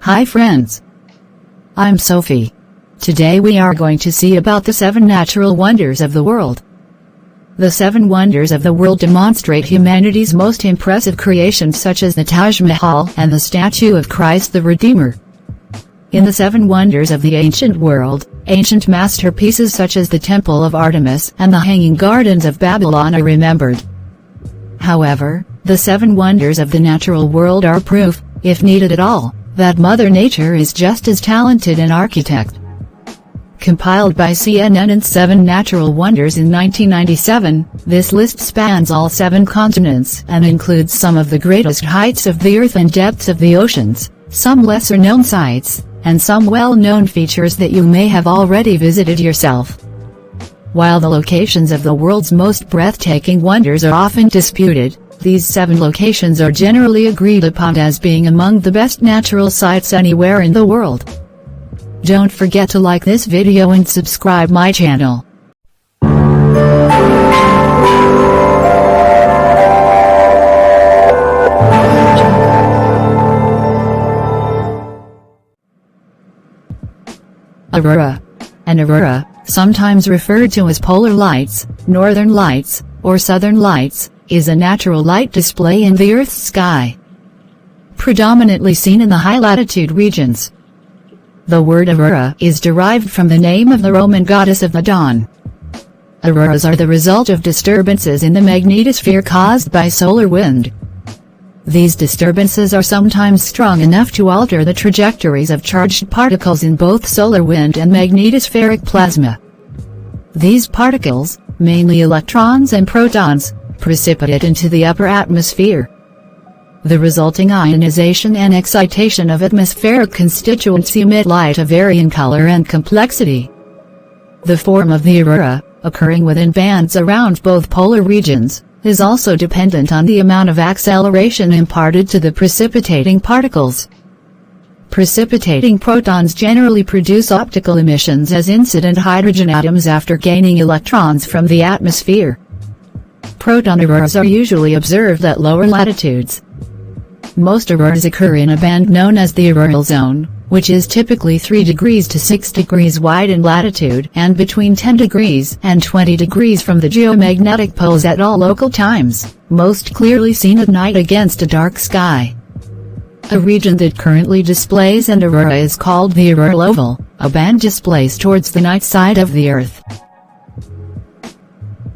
Hi friends. I'm Sophie. Today we are going to see about the 7 natural wonders of the world. The 7 wonders of the world demonstrate humanity's most impressive creations such as the Taj Mahal and the statue of Christ the Redeemer. In the 7 wonders of the ancient world, ancient masterpieces such as the Temple of Artemis and the Hanging Gardens of Babylon are remembered. However, the 7 wonders of the natural world are proof, if needed at all, that Mother Nature is just as talented an architect. Compiled by CNN and 7 Natural Wonders in 1997, this list spans all 7 continents and includes some of the greatest heights of the earth and depths of the oceans, some lesser-known sites, and some well-known features that you may have already visited yourself. While the locations of the world's most breathtaking wonders are often disputed, these 7 locations are generally agreed upon as being among the best natural sites anywhere in the world. Don't forget to like this video and subscribe my channel. Aurora. An aurora, sometimes referred to as polar lights, northern lights, or southern lights, is a natural light display in the Earth's sky. Predominantly seen in the high-latitude regions. The word aurora is derived from the name of the Roman goddess of the dawn. Auroras are the result of disturbances in the magnetosphere caused by solar wind. These disturbances are sometimes strong enough to alter the trajectories of charged particles in both solar wind and magnetospheric plasma. These particles, mainly electrons and protons, precipitate into the upper atmosphere. The resulting ionization and excitation of atmospheric constituents emit light of varying color and complexity. The form of the aurora, occurring within bands around both polar regions, is also dependent on the amount of acceleration imparted to the precipitating particles. Precipitating protons generally produce optical emissions as incident hydrogen atoms after gaining electrons from the atmosphere. Proton auroras are usually observed at lower latitudes. Most auroras occur in a band known as the auroral zone, which is typically 3 degrees to 6 degrees wide in latitude and between 10 degrees and 20 degrees from the geomagnetic poles at all local times, most clearly seen at night against a dark sky. A region that currently displays an aurora is called the auroral oval, a band displays towards the night side of the Earth.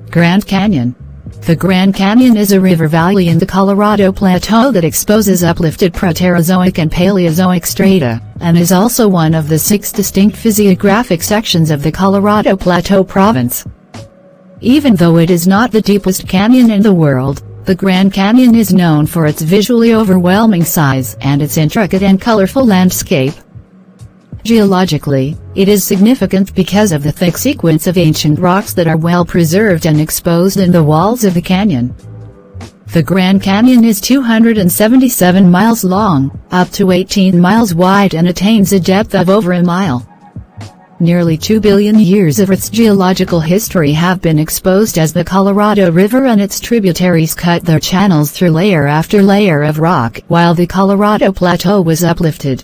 Grand Canyon. The Grand Canyon is a river valley in the Colorado Plateau that exposes uplifted Proterozoic and Paleozoic strata, and is also one of the 6 distinct physiographic sections of the Colorado Plateau province. Even though it is not the deepest canyon in the world, the Grand Canyon is known for its visually overwhelming size and its intricate and colorful landscape. Geologically, it is significant because of the thick sequence of ancient rocks that are well preserved and exposed in the walls of the canyon. The Grand Canyon is 277 miles long, up to 18 miles wide, and attains a depth of over a mile. Nearly 2 billion years of Earth's geological history have been exposed as the Colorado River and its tributaries cut their channels through layer after layer of rock while the Colorado Plateau was uplifted.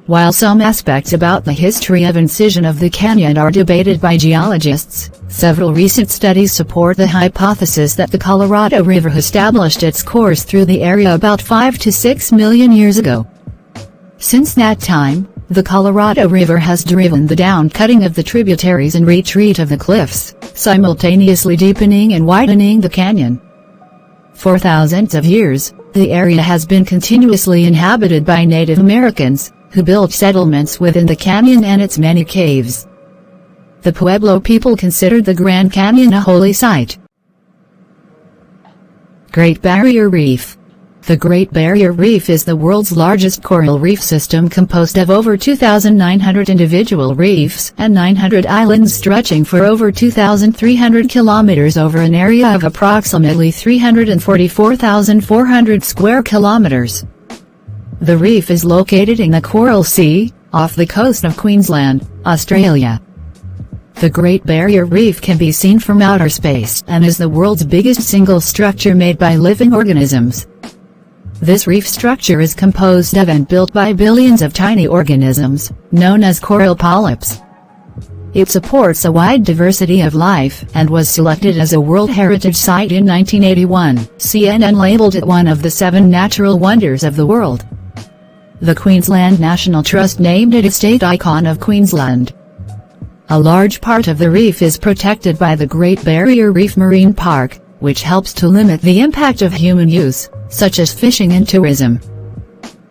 While some aspects about the history of incision of the canyon are debated by geologists, several recent studies support the hypothesis that the Colorado River established its course through the area about 5 to 6 million years ago. Since that time, the Colorado River has driven the down-cutting of the tributaries and retreat of the cliffs, simultaneously deepening and widening the canyon. For thousands of years, the area has been continuously inhabited by Native Americans, who built settlements within the canyon and its many caves. The Pueblo people considered the Grand Canyon a holy site. Great Barrier Reef. The Great Barrier Reef is the world's largest coral reef system composed of over 2,900 individual reefs and 900 islands stretching for over 2,300 kilometers over an area of approximately 344,400 square kilometers. The reef is located in the Coral Sea, off the coast of Queensland, Australia. The Great Barrier Reef can be seen from outer space and is the world's biggest single structure made by living organisms. This reef structure is composed of and built by billions of tiny organisms, known as coral polyps. It supports a wide diversity of life and was selected as a World Heritage Site in 1981. CNN labeled it one of the 7 natural wonders of the world. The Queensland National Trust named it a state icon of Queensland. A large part of the reef is protected by the Great Barrier Reef Marine Park, which helps to limit the impact of human use, such as fishing and tourism.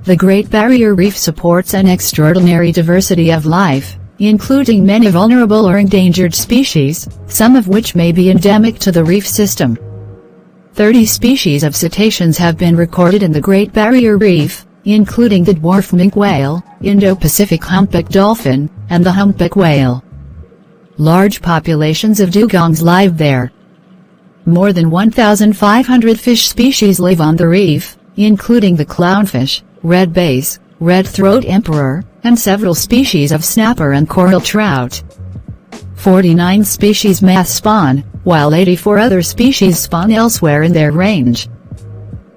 The Great Barrier Reef supports an extraordinary diversity of life, including many vulnerable or endangered species, some of which may be endemic to the reef system. 30 species of cetaceans have been recorded in the Great Barrier Reef, including the dwarf minke whale, Indo-Pacific humpback dolphin, and the humpback whale. Large populations of dugongs live there. More than 1,500 fish species live on the reef, including the clownfish, red bass, red throat emperor, and several species of snapper and coral trout. 49 species mass spawn, while 84 other species spawn elsewhere in their range.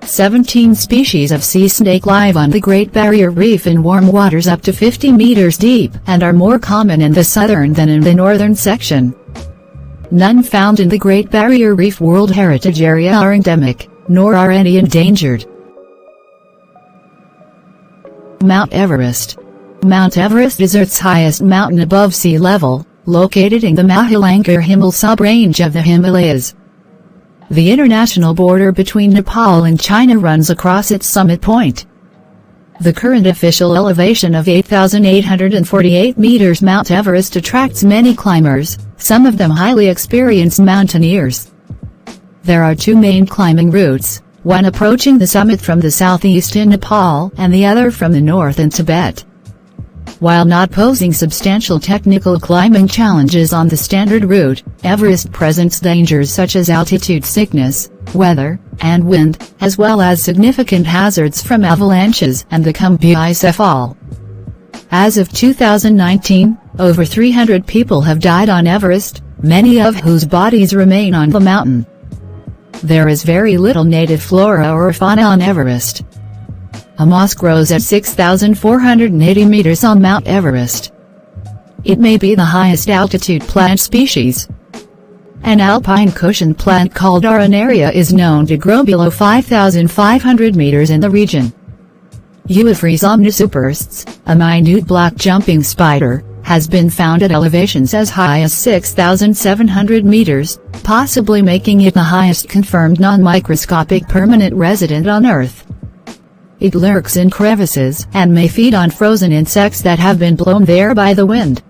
17 species of sea snake live on the Great Barrier Reef in warm waters up to 50 meters deep and are more common in the southern than in the northern section. None found in the Great Barrier Reef World Heritage Area are endemic, nor are any endangered. Mount Everest. Mount Everest is Earth's highest mountain above sea level, located in the Mahilangur Himal sub-range of the Himalayas. The international border between Nepal and China runs across its summit point. The current official elevation of 8,848 meters. Mount Everest attracts many climbers, some of them highly experienced mountaineers. There are 2 main climbing routes, one approaching the summit from the southeast in Nepal and the other from the north in Tibet. While not posing substantial technical climbing challenges on the standard route, Everest presents dangers such as altitude sickness, weather, and wind, as well as significant hazards from avalanches and the Kumbi icefall. As of 2019, over 300 people have died on Everest, many of whose bodies remain on the mountain. There is very little native flora or fauna on Everest. A moss grows at 6,480 meters on Mount Everest. It may be the highest altitude plant species. An alpine cushion plant called Aurora is known to grow below 5,500 meters in the region. Euophrys omnisupersts, a minute black jumping spider, has been found at elevations as high as 6,700 meters, possibly making it the highest confirmed non-microscopic permanent resident on Earth. It lurks in crevices and may feed on frozen insects that have been blown there by the wind.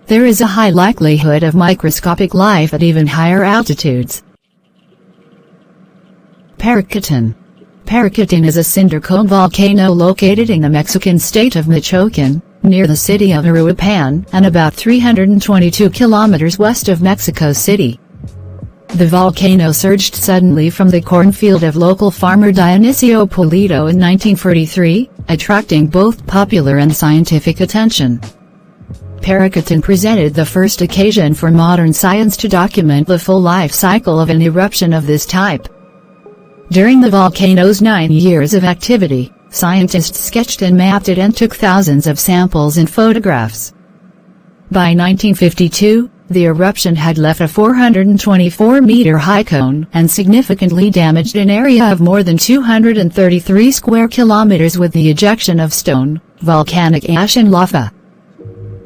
There is a high likelihood of microscopic life at even higher altitudes. Parcutin. Parcutin is a cinder cone volcano located in the Mexican state of Michoacán, near the city of Uruapan and about 322 kilometers west of Mexico City. The volcano surged suddenly from the cornfield of local farmer Dionisio Pulido in 1943, attracting both popular and scientific attention. Parcutin presented the first occasion for modern science to document the full life cycle of an eruption of this type. During the volcano's 9 years of activity, scientists sketched and mapped it and took thousands of samples and photographs. By 1952, the eruption had left a 424-meter high cone and significantly damaged an area of more than 233 square kilometers with the ejection of stone, volcanic ash and lava.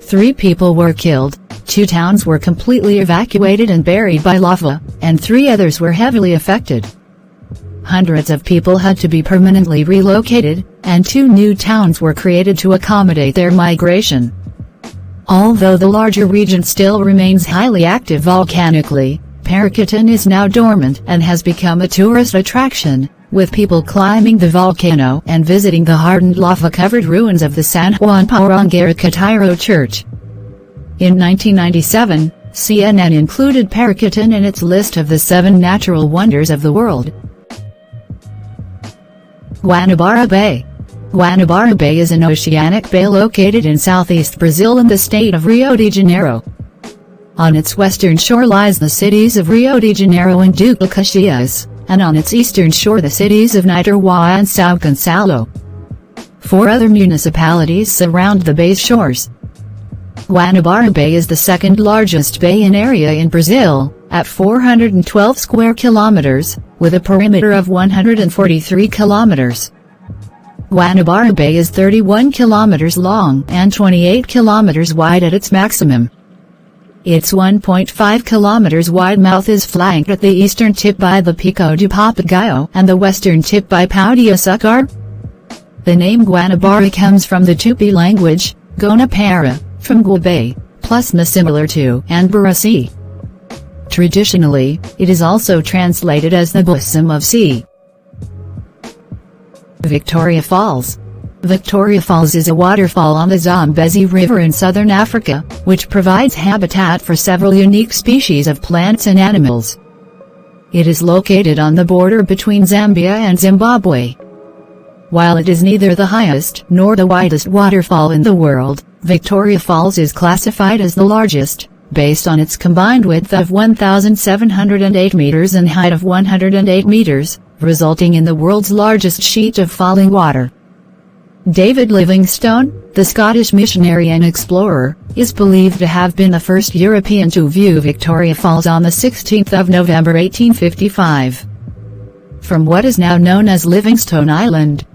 3 people were killed, 2 towns were completely evacuated and buried by lava, and 3 others were heavily affected. Hundreds of people had to be permanently relocated, and 2 new towns were created to accommodate their migration. Although the larger region still remains highly active volcanically, Parcutin is now dormant and has become a tourist attraction, with people climbing the volcano and visiting the hardened lava-covered ruins of the San Juan Parangaricatiro Church. In 1997, CNN included Parcutin in its list of the 7 natural wonders of the world. Guanabara Bay. Guanabara Bay is an oceanic bay located in southeast Brazil in the state of Rio de Janeiro. On its western shore lies the cities of Rio de Janeiro and Duque de Caxias, and on its eastern shore the cities of Niterwa and São Gonçalo. 4 other municipalities surround the bay's shores. Guanabara Bay is the second largest bay in area in Brazil, at 412 square kilometers, with a perimeter of 143 kilometers. Guanabara Bay is 31 kilometers long and 28 kilometers wide at its maximum. Its 1.5 kilometers wide mouth is flanked at the eastern tip by the Pico do Papagaio and the western tip by Pau de Açúcar. The name Guanabara comes from the Tupi language, Guanabara, from Guabay, plus na similar to and Baraci. Traditionally, it is also translated as the bosom of sea. Victoria Falls. Victoria Falls is a waterfall on the Zambezi River in southern Africa, which provides habitat for several unique species of plants and animals. It is located on the border between Zambia and Zimbabwe. While it is neither the highest nor the widest waterfall in the world, Victoria Falls is classified as the largest, based on its combined width of 1,708 meters and height of 108 meters, resulting in the world's largest sheet of falling water. David Livingstone, the Scottish missionary and explorer, is believed to have been the first European to view Victoria Falls on the 16th of November 1855. From what is now known as Livingstone Island.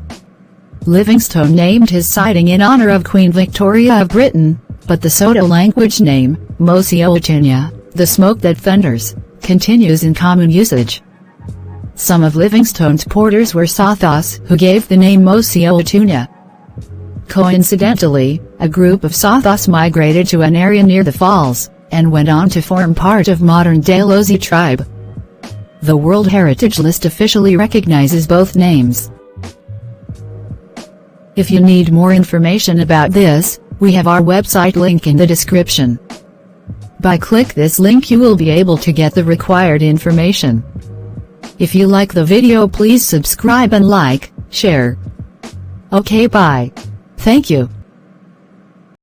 Livingstone named his sighting in honor of Queen Victoria of Britain, but the Soto language name, Mociotunya, the smoke that thunders, continues in common usage. Some of Livingstone's porters were Sothos, who gave the name Mociotunya. Coincidentally, a group of Sothos migrated to an area near the falls, and went on to form part of modern-day Lozi tribe. The World Heritage List officially recognizes both names. If you need more information about this, we have our website link in the description. By click this link you will be able to get the required information. If you like the video please subscribe and like, share. Okay, bye. Thank you.